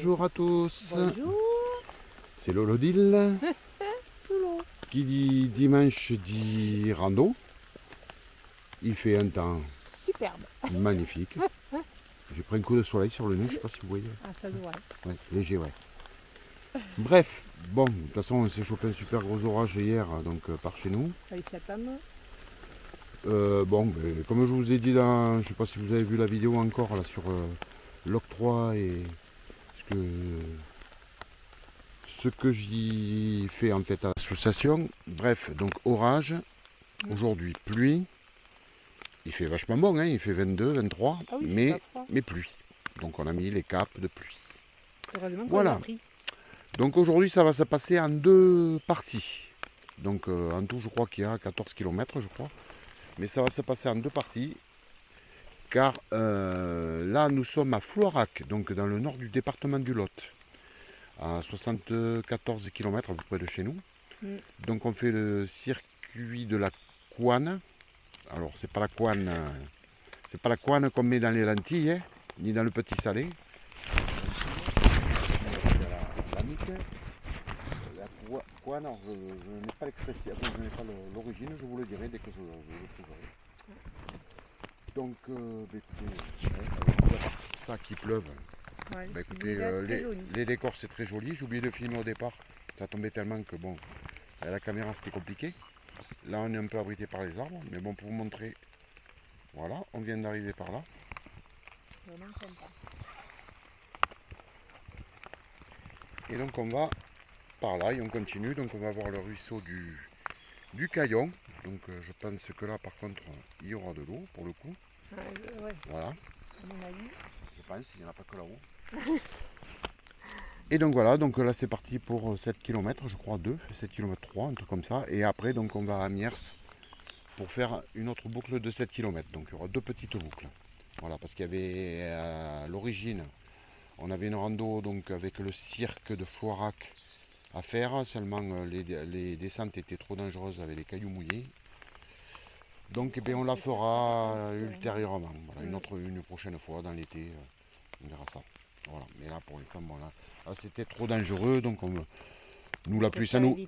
Bonjour à tous. Bonjour. C'est Lolodil. Sous l'eau. Qui dit dimanche dit rando. Il fait un temps Superbe. magnifique. J'ai pris un coup de soleil sur le nez, je ne sais pas si vous voyez. Ah, ça se voit. Ouais, léger, ouais. Bref, bon, de toute façon, on s'est chopé un super gros orage hier, donc par chez nous. Fallait s'attendre. Bon, comme je vous ai dit, je ne sais pas si vous avez vu la vidéo encore là sur l'octroi et ce que j'y fais en fait à l'association. Bref, donc orage, aujourd'hui pluie. Il fait vachement bon, hein, il fait 22, 23, Ah oui, mais pluie. Donc on a mis les capes de pluie. Heureusement qu'on Voilà. l'a pris. Donc aujourd'hui ça va se passer en deux parties. Donc en tout je crois qu'il y a 14 km je crois. Mais ça va se passer en deux parties. Car là nous sommes à Floirac, donc dans le nord du département du Lot. À 74 km à peu près de chez nous. Donc on fait le circuit de la Couanne. Alors c'est pas la Couanne qu'on met dans les lentilles, hein, ni dans le petit salé. La Couanne, alors je n'ai pas l'expression, je n'ai pas l'origine, je vous le dirai dès que je le trouverai. Donc écoutez, ça qui pleuve. Ouais, Bah, écoutez, les décors c'est très joli. J'ai oublié de filmer au départ. Ça tombait tellement que bon, à la caméra c'était compliqué. Là on est un peu abrité par les arbres. Mais bon, pour vous montrer, voilà, on vient d'arriver par là. Vraiment sympa. Et donc on va par là et on continue. Donc on va voir le ruisseau du Caillon. Donc je pense que là par contre il y aura de l'eau pour le coup. Ouais, Voilà. à mon avis. Je pense, il n'y en a pas que là-haut. Et donc voilà, donc là c'est parti pour 7 km, je crois 7 km 3, un truc comme ça. Et après donc on va à Miers pour faire une autre boucle de 7 km. Donc il y aura deux petites boucles. Voilà, parce qu'il y avait à l'origine, on avait une rando donc avec le cirque de Floirac à faire. Seulement les descentes étaient trop dangereuses avec les cailloux mouillés. Donc eh bien, on la fera ultérieurement. Voilà, une prochaine fois dans l'été, on verra ça. Voilà, mais là pour l'instant, bon, là c'était trop dangereux, donc nous la pluie, ça nous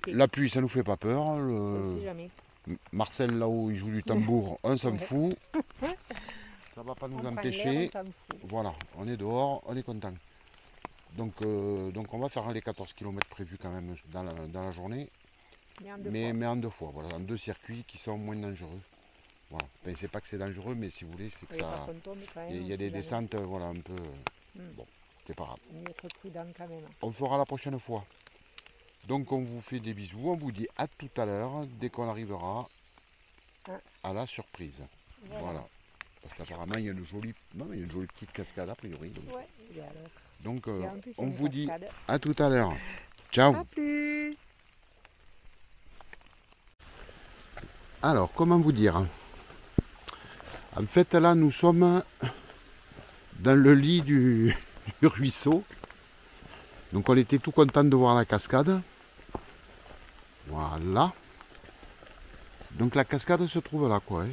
fait pas peur. On sait jamais. Marcel là-haut, il joue du tambour, on s'en fout. Ça va pas nous empêcher. Voilà, on est dehors, on est content. Donc on va faire les 14 km prévus quand même dans la journée, mais en deux fois, voilà, en deux circuits qui sont moins dangereux. Voilà. Ben, c'est pas que c'est dangereux, mais si vous voulez, c'est que ça. Il y a des descentes, voilà, un peu. Bon, c'est pas grave. On va être prudent quand même. On fera la prochaine fois. Donc on vous fait des bisous, on vous dit à tout à l'heure, dès qu'on arrivera à la surprise. Voilà. Parce qu'apparemment il y a une jolie petite cascade a priori. Donc on vous dit à tout à l'heure. Ciao. À plus. Alors, comment vous dire? En fait, là, nous sommes dans le lit du ruisseau. Donc, on était tout content de voir la cascade. Voilà. Donc, la cascade se trouve là, quoi. Hein.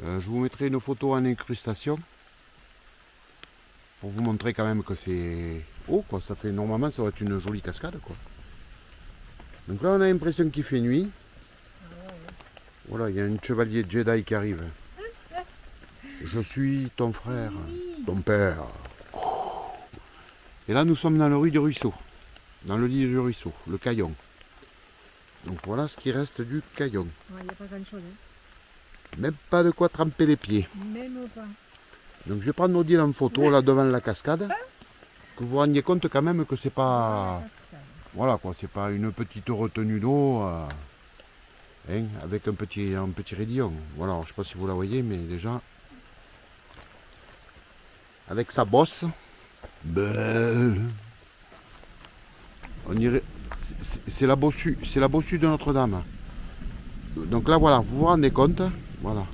Je vous mettrai une photo en incrustation. Pour vous montrer quand même que c'est haut, quoi. Ça fait, normalement, ça va être une jolie cascade, quoi. Donc là, on a l'impression qu'il fait nuit. Voilà, il y a un chevalier Jedi qui arrive. Je suis ton frère, ton père. Et là, nous sommes dans le lit du ruisseau. Dans le lit du ruisseau, le Caillon. Donc voilà ce qui reste du Caillon. Il n'y a pas grand chose. Hein. Même pas de quoi tremper les pieds. Même pas. Donc je vais prendre Odile en photo là devant la cascade. Que vous vous rendiez compte quand même que c'est pas... Voilà quoi, c'est pas une petite retenue d'eau. Hein, avec un petit raidillon. Voilà, alors, je ne sais pas si vous la voyez, mais déjà, avec sa bosse, belle. On dirait, c'est la bossue de Notre-Dame. Donc là, voilà, vous vous rendez compte, voilà.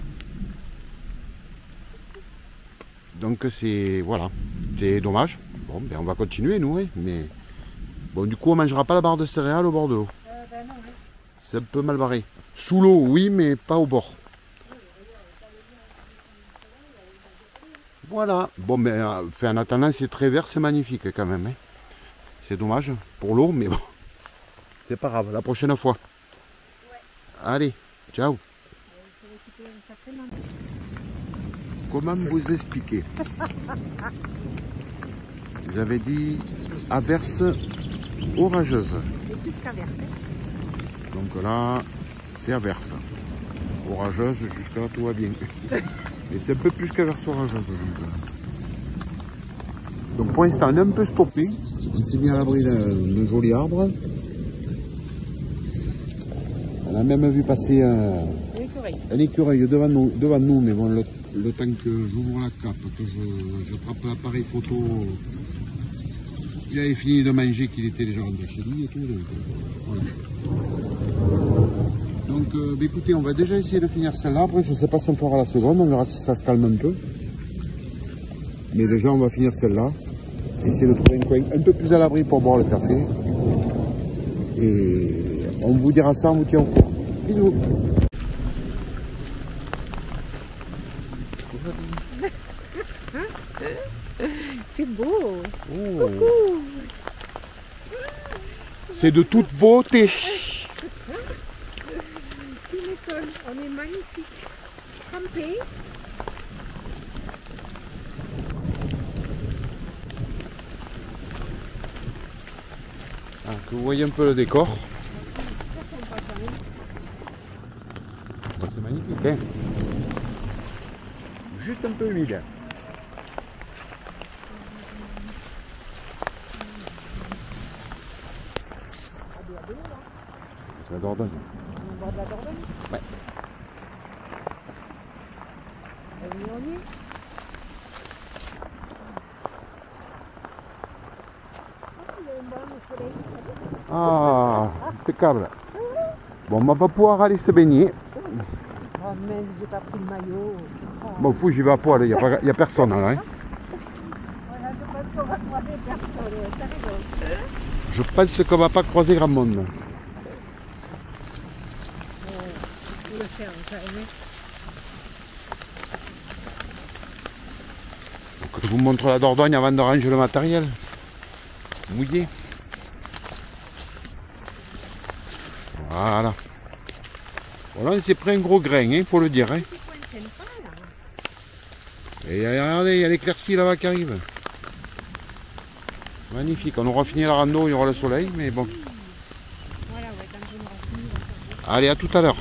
Donc c'est, voilà, c'est dommage. Bon, ben on va continuer nous, hein, mais bon, du coup, on mangera pas la barre de céréales au bord de l'eau. C'est un peu mal barré. Sous l'eau, oui, mais pas au bord. Voilà. Bon, mais en attendant, c'est très vert, c'est magnifique quand même. Hein. C'est dommage pour l'eau, mais bon. C'est pas grave, la prochaine fois. Ouais. Allez, ciao. Comment vous expliquer? Vous avez dit averse orageuse. C'est plus qu'averse. Donc là, c'est averse. Orageuse, jusqu'à là tout va bien. Mais c'est un peu plus qu'averse orageuse. Donc pour l'instant, on est un peu stoppé. On s'est mis à l'abri d'un joli arbre. On a même vu passer un écureuil devant nous, mais bon, le temps que j'ouvre la cape, que je frappe l'appareil photo, il avait fini de manger, qu'il était déjà rentré chez lui et tout. Donc, voilà. Donc écoutez, on va déjà essayer de finir celle-là. Après, je ne sais pas si on fera la seconde, on verra si ça se calme un peu. Mais déjà, on va finir celle-là. Essayer de trouver un coin un peu plus à l'abri pour boire le café. Et on vous dira ça, on vous tient au courant. Bisous. C'est beau. Oh. C'est de toute beauté. Tu m'étonnes, on est magnifique. Campé. Ah, que vous voyez un peu le décor. C'est magnifique, hein? Juste un peu humide. C'est la Dordogne. On est au bord de la Dordogne. Ouais. On y est. Ah, impeccable. Bon, on va pas pouvoir aller se baigner. Oh mince, j'ai pas pris le maillot. Oh. Bon, fou, j'y vais à poil, il n'y a personne là. Hein. Voilà, je pense qu'on va croiser personne. Ça rigole. Je pense qu'on va pas croiser grand monde. Faut le faire, ça aimé. Donc, je vous montre la Dordogne avant de ranger le matériel. Mouillé. Voilà. Voilà, on s'est pris un gros grain, il faut le dire. Hein. Et regardez, il y a l'éclaircie là-bas qui arrive. Magnifique, on aura fini la rando, il y aura le soleil, mais bon. Voilà, ouais, quand on aura fini, on va faire. Allez, à tout à l'heure.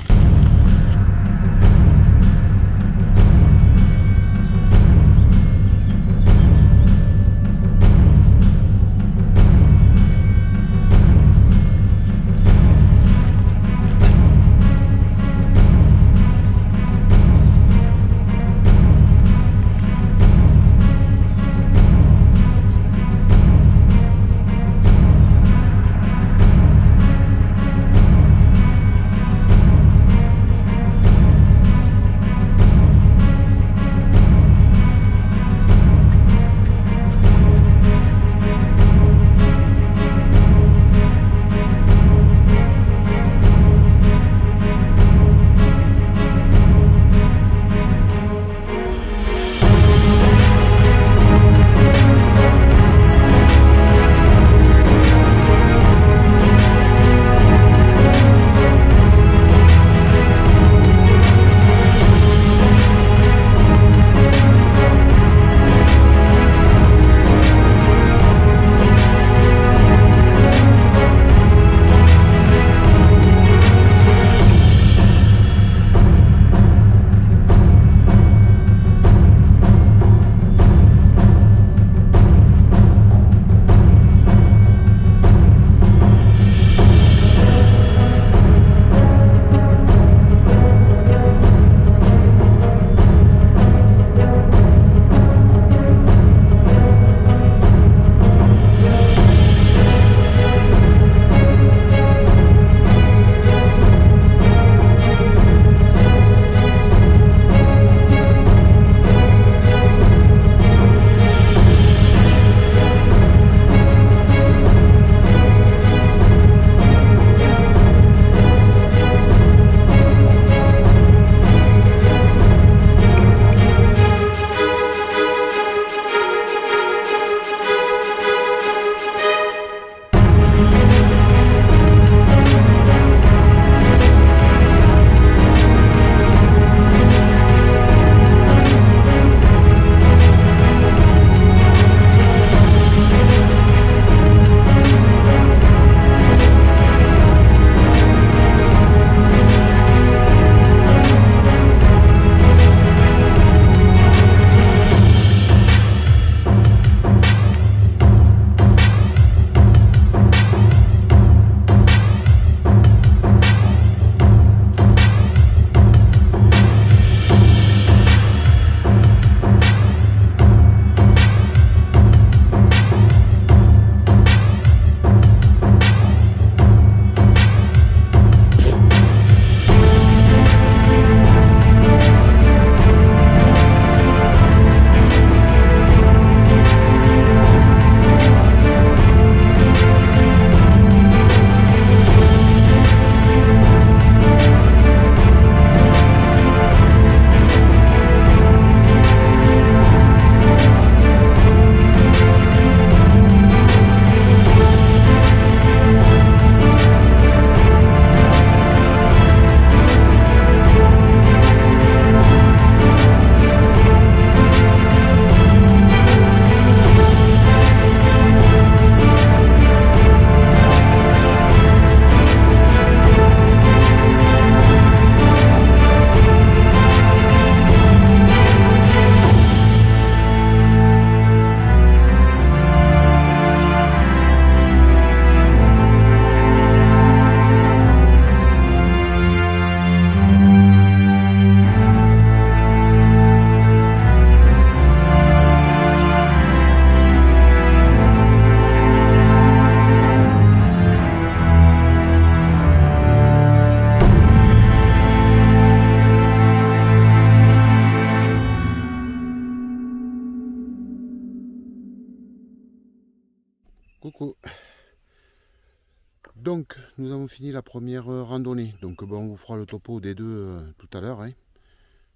Donc, nous avons fini la première randonnée. Donc, bon, on vous fera le topo des deux tout à l'heure, hein,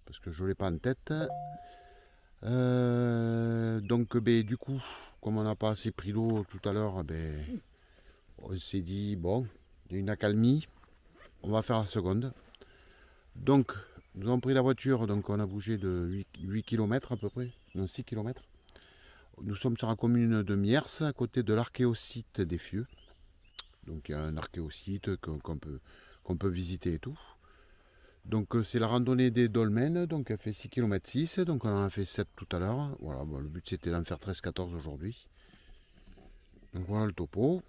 parce que je ne l'ai pas en tête. Donc, ben, du coup, comme on n'a pas assez pris l'eau tout à l'heure, ben, on s'est dit, bon, il y a une accalmie, on va faire la seconde. Donc, nous avons pris la voiture, donc on a bougé de 8 km à peu près, non 6 km. Nous sommes sur la commune de Miers, à côté de l'archéosite des Fieux. Donc il y a un archéosite qu'on peut visiter et tout. Donc c'est la randonnée des dolmens, donc elle fait 6 km 6, donc on en a fait 7 tout à l'heure. Voilà, bon, le but c'était d'en faire 13-14 aujourd'hui. Donc voilà le topo.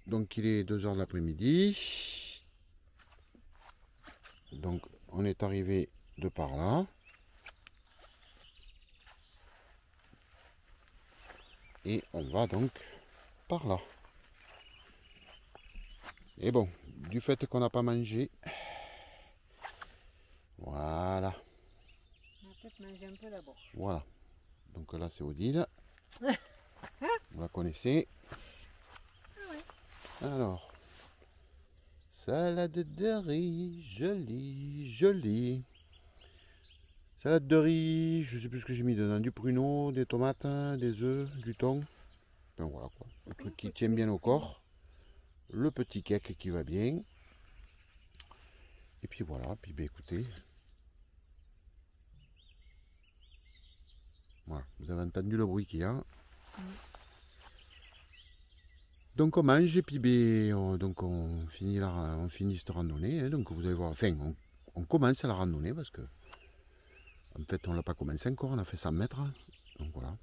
Donc il est 2 h de l'après-midi. Donc on est arrivé de par là. Et on va donc par là. Et bon, du fait qu'on n'a pas mangé, voilà. On va peut-être manger un peu d'abord. Voilà. Donc là c'est Odile. Vous la connaissez. Ah ouais. Alors, salade de riz, jolie, jolie. Salade de riz, je sais plus ce que j'ai mis dedans, du pruneau, des tomates, des œufs, du thon. Ben voilà quoi, le truc qui tient bien au corps. Le petit cake qui va bien. Et puis voilà, puis ben écoutez. Voilà, vous avez entendu le bruit qu'il y a. Donc on mange et puis ben, donc on finit cette randonnée. Hein, donc vous allez voir, enfin on commence la randonnée parce que en fait on l'a pas commencé encore, on a fait 100 mètres. Donc voilà.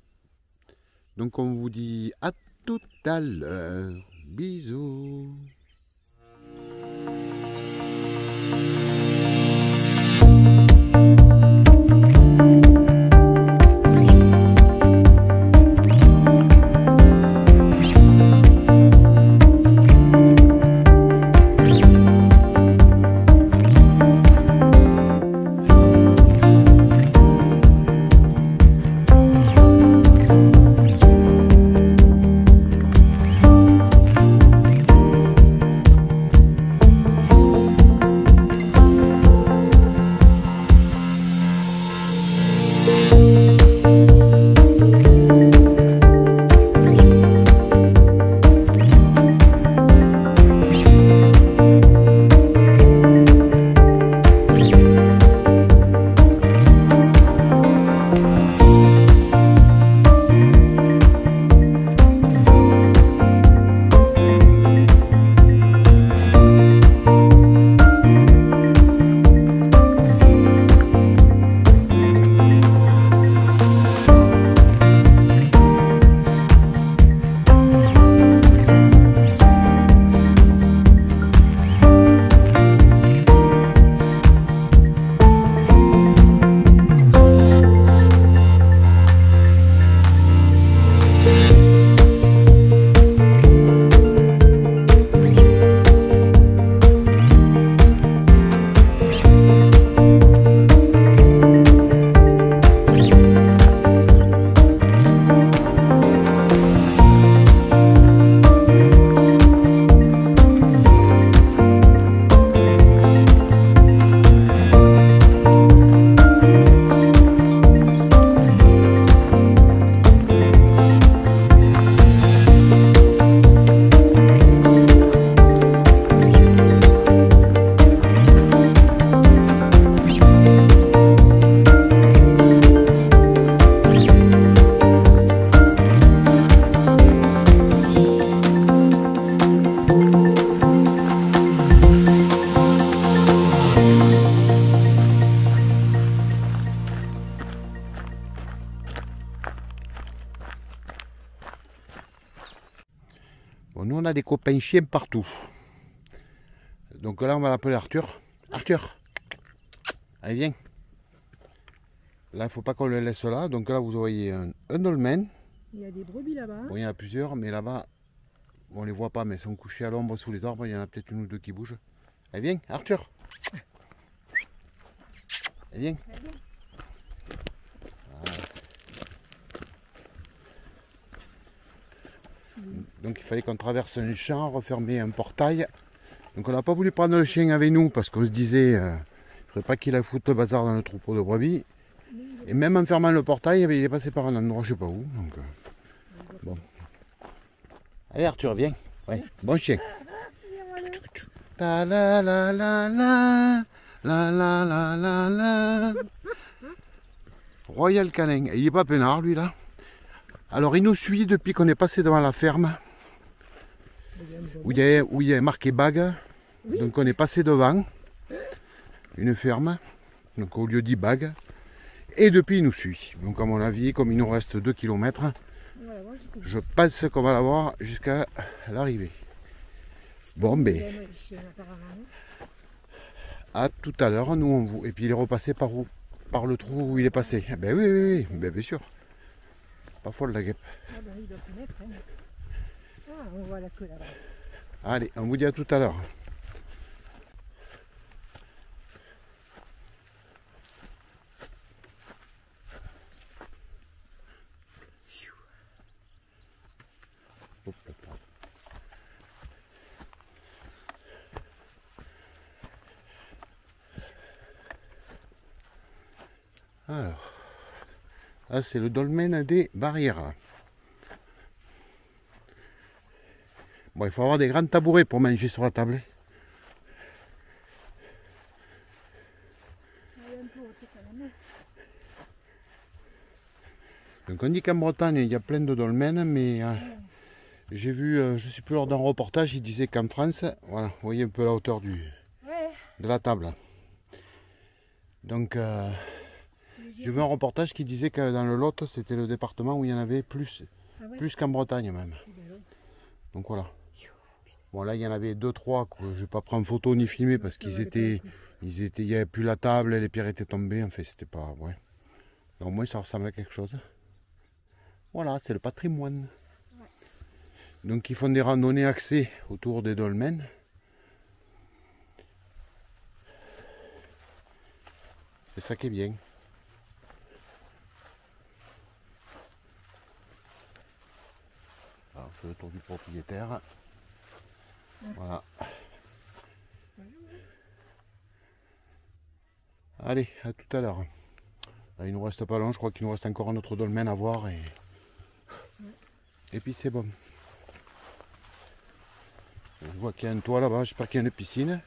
Donc on vous dit à tout à l'heure. Bisous. Bon, nous on a des copains chiens partout. Donc là on va l'appeler Arthur. Arthur, allez viens. Là il ne faut pas qu'on le laisse là. Donc là vous voyez un dolmen. Il y a des brebis là-bas. Bon, il y en a plusieurs, mais là-bas on les voit pas, mais ils sont couchés à l'ombre sous les arbres. Il y en a peut-être une ou deux qui bougent. Allez viens Arthur. Allez viens. Voilà. Donc il fallait qu'on traverse un champ, refermer un portail. Donc on n'a pas voulu prendre le chien avec nous parce qu'on se disait il ne faudrait pas qu'il a foutu le bazar dans le troupeau de brebis. Et même en fermant le portail, il est passé par un endroit, je sais pas où. Donc, bon. Allez Arthur, viens. Ouais, bon chien. Ta la la la la la la la la la. Royal Canin. Il est pas peinard lui là. Alors il nous suit depuis qu'on est passé devant la ferme. Où il y a marqué bague. Oui. Donc on est passé devant une ferme. Donc au lieu dit bague. Et depuis il nous suit. Donc à mon avis, comme il nous reste 2 km, je pense qu'on va l'avoir jusqu'à l'arrivée. Bon ben. À tout à l'heure, nous on vous. Et puis il est repassé par où? Par le trou où il est passé. Ben oui, oui, oui. Ben, bien sûr. Pas folle la guêpe. Ah ben il doit connaître. Hein. Ah, on voit la queue là-bas. Allez, on vous dit à tout à l'heure. Alors, là c'est le dolmen des barrières. Bon, il faut avoir des grands tabourets pour manger sur la table. Donc on dit qu'en Bretagne il y a plein de dolmens, mais j'ai vu, je ne sais plus lors d'un reportage, il disait qu'en France, voilà, vous voyez un peu la hauteur de la table. Donc j'ai vu un reportage qui disait que dans le Lot, c'était le département où il y en avait plus, plus qu'en Bretagne même. Donc voilà. Bon là il y en avait 2-3 que je ne vais pas prendre photo ni filmer parce qu'il n'y avait plus la table, les pierres étaient tombées, en fait c'était pas. Ouais. Au moins ça ressemble à quelque chose. Voilà, c'est le patrimoine. Ouais. Donc ils font des randonnées axées autour des dolmens. C'est ça qui est bien. Alors, je fais le tour du propriétaire. Voilà. Allez, à tout à l'heure. Il nous reste pas long, je crois qu'il nous reste encore un autre dolmen à voir et puis c'est bon. Je vois qu'il y a un toit là-bas, j'espère qu'il y a une piscine.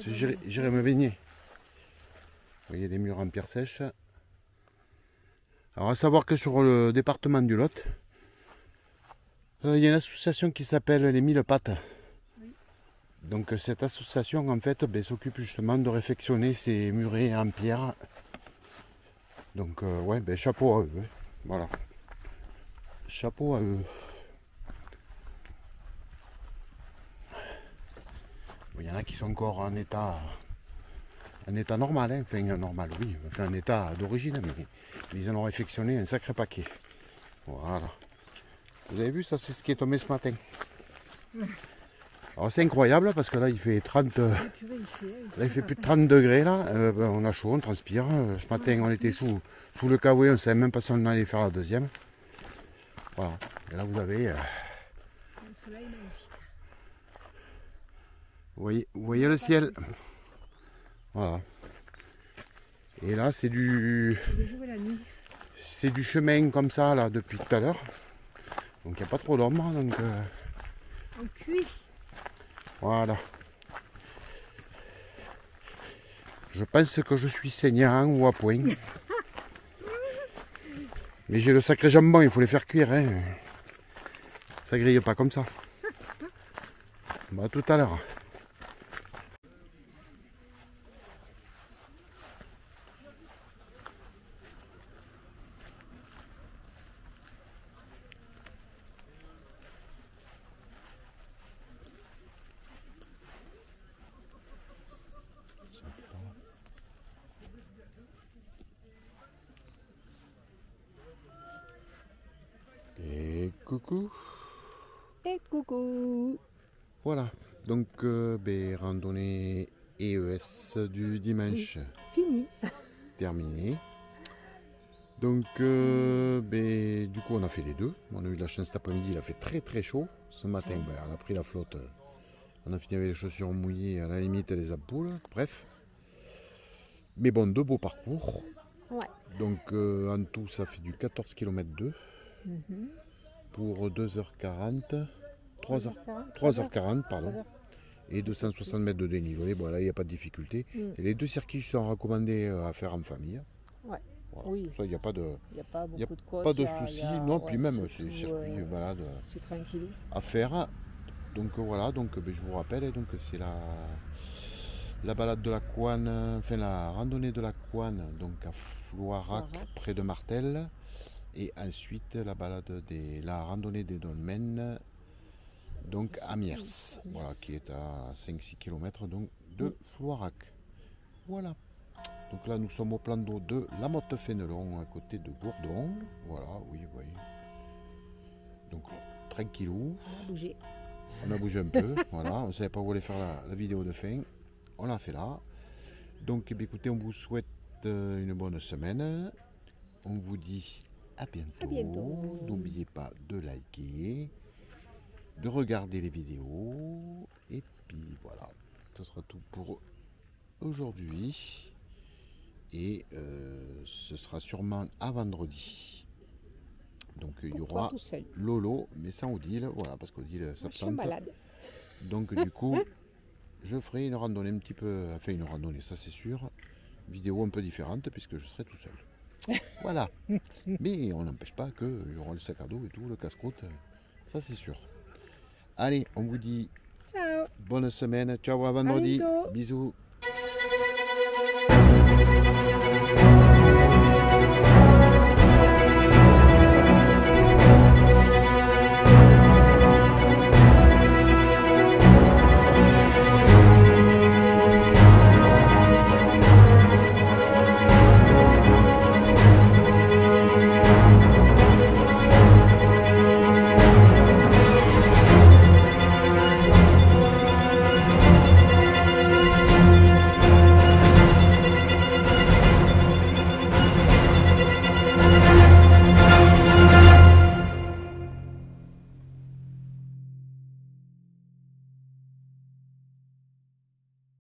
J'irai me baigner. Vous voyez les murs en pierre sèche. Alors à savoir que sur le département du Lot, il y a une association qui s'appelle les 1000 pattes. Oui. Donc cette association en fait s'occupe justement de réfectionner ces murets en pierre. Donc ouais, chapeau à eux. Hein. Voilà. Chapeau à eux. Il y en a qui sont encore en état normal, hein. Enfin normal, oui, enfin un état d'origine, mais ils en ont réfectionné un sacré paquet. Voilà. Vous avez vu, ça c'est ce qui est tombé ce matin. Alors c'est incroyable parce que là il fait 30. Là il fait plus de 30 degrés là. On a chaud, on transpire. Ce matin on était sous le kawaii, on ne savait même pas si on allait faire la deuxième. Voilà. Et là vous avez. Le soleil magnifique. Vous voyez le ciel. Voilà. Et là c'est du chemin comme ça là depuis tout à l'heure. Donc il n'y a pas trop d'ombre. Donc on cuit. Voilà. Je pense que je suis saignant ou à point. Mais j'ai le sacré jambon, il faut les faire cuire. Hein. Ça grille pas comme ça. Bah, à tout à l'heure. Et coucou. Et coucou. Voilà, donc randonnée EES du dimanche. Fini. Terminé. Donc, du coup, on a fait les deux. On a eu de la chance cet après-midi, il a fait très très chaud. Ce matin, on a pris la flotte. On a fini avec les chaussures mouillées, à la limite les ampoules. Bref. Mais bon, deux beaux parcours. Ouais. Donc, en tout, ça fait du 14 km 2 pour 2h40. 3h40, pardon. 3h. Et 260 mètres de dénivelé. Bon, là, il n'y a pas de difficulté. Et les deux circuits sont recommandés à faire en famille. Ouais. Voilà. Oui. Ça, il n'y a pas de, pas de soucis. Non, puis même, c'est un circuit balade tranquille à faire. Donc voilà, donc je vous rappelle, donc c'est la balade de la Couanne, enfin la randonnée de la Couanne, donc à Floirac, près de Martel. Et ensuite la randonnée des Dolmens, donc à Miers, voilà, qui est à 5-6 km donc, de Floirac. Voilà. Donc là, nous sommes au plan d'eau de la Motte-Fénelon, à côté de Gourdon. Voilà, oui, oui. Donc, tranquillou. On a bougé un peu, voilà. On ne savait pas où aller faire la vidéo de fin. On l'a fait là. Donc, écoutez, on vous souhaite une bonne semaine. On vous dit à bientôt. N'oubliez pas de liker, de regarder les vidéos. Et puis, voilà. Ce sera tout pour aujourd'hui. Et ce sera sûrement à vendredi. Donc il y aura Lolo, mais sans Odile, voilà, parce qu'Odile s'absente. Donc du coup, je ferai une randonnée un petit peu, enfin une randonnée, ça c'est sûr, vidéo un peu différente, puisque je serai tout seul. Voilà. Mais on n'empêche pas qu'il y aura le sac à dos et tout, le casse-croûte, ça c'est sûr. Allez, on vous dit ciao. Bonne semaine, ciao à vendredi, bisous.